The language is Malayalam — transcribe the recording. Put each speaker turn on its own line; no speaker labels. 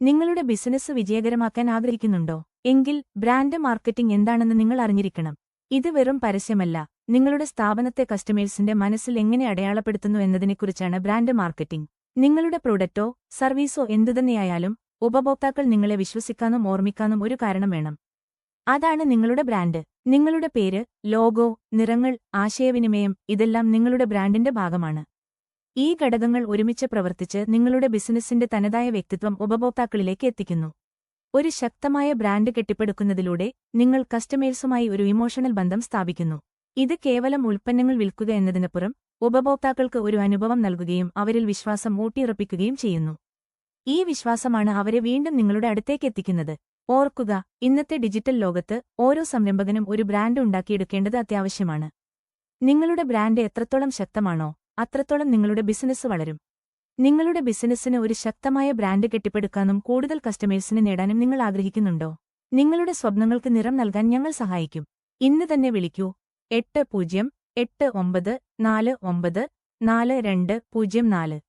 നിങ്ങളുടെ ബിസിനസ് വിജയകരമാക്കാൻ ആഗ്രഹിക്കുന്നുണ്ടോ? എങ്കിൽ ബ്രാൻഡ് മാർക്കറ്റിംഗ് എന്താണെന്ന് നിങ്ങൾ അറിഞ്ഞിരിക്കണം. ഇത് വെറും പരസ്യമല്ല, നിങ്ങളുടെ സ്ഥാപനത്തെ കസ്റ്റമേഴ്സിന്റെ മനസ്സിൽ എങ്ങനെ അടയാളപ്പെടുത്തുന്നു എന്നതിനെക്കുറിച്ചാണ് ബ്രാൻഡ് മാർക്കറ്റിംഗ്. നിങ്ങളുടെ പ്രൊഡക്റ്റോ സർവീസോ എന്തുതന്നെയായാലും ഉപഭോക്താക്കൾ നിങ്ങളെ വിശ്വസിക്കാനും ഓർമ്മിക്കാനും ഒരു കാരണം വേണം. അതാണ് നിങ്ങളുടെ ബ്രാൻഡ്. നിങ്ങളുടെ പേര്, ലോഗോ, നിറങ്ങൾ, ആശയവിനിമയം ഇതെല്ലാം നിങ്ങളുടെ ബ്രാൻഡിന്റെ ഭാഗമാണ്. ഈ ഘടകങ്ങൾ ഒരുമിച്ച് പ്രവർത്തിച്ച് നിങ്ങളുടെ ബിസിനസ്സിന്റെ തനതായ വ്യക്തിത്വം ഉപഭോക്താക്കളിലേക്ക് എത്തിക്കുന്നു. ഒരു ശക്തമായ ബ്രാൻഡ് കെട്ടിപ്പടുക്കുന്നതിലൂടെ നിങ്ങൾ കസ്റ്റമേഴ്സുമായി ഒരു ഇമോഷണൽ ബന്ധം സ്ഥാപിക്കുന്നു. ഇത് കേവലം ഉൽപ്പന്നങ്ങൾ വിൽക്കുക എന്നതിനപ്പുറം ഉപഭോക്താക്കൾക്ക് ഒരു അനുഭവം നൽകുകയും അവരിൽ വിശ്വാസം ഊട്ടിയുറപ്പിക്കുകയും ചെയ്യുന്നു. ഈ വിശ്വാസമാണ് അവരെ വീണ്ടും നിങ്ങളുടെ അടുത്തേക്ക് എത്തിക്കുന്നത്. ഓർക്കുക, ഇന്നത്തെ ഡിജിറ്റൽ ലോകത്ത് ഓരോ സംരംഭകനും ഒരു ബ്രാൻഡ് ഉണ്ടാക്കിയെടുക്കേണ്ടത് അത്യാവശ്യമാണ്. നിങ്ങളുടെ ബ്രാൻഡ് എത്രത്തോളം ശക്തമാണോ അത്രത്തോളം നിങ്ങളുടെ ബിസിനസ് വളരും. നിങ്ങളുടെ ബിസിനസ്സിന് ഒരു ശക്തമായ ബ്രാൻഡ് കെട്ടിപ്പടുക്കാനും കൂടുതൽ കസ്റ്റമേഴ്സിനെ നേടാനും നിങ്ങൾ ആഗ്രഹിക്കുന്നുണ്ടോ? നിങ്ങളുടെ സ്വപ്നങ്ങൾക്ക് നിറം നൽകാൻ ഞങ്ങൾ സഹായിക്കും. ഇന്ന് തന്നെ വിളിക്കൂ. 8089494204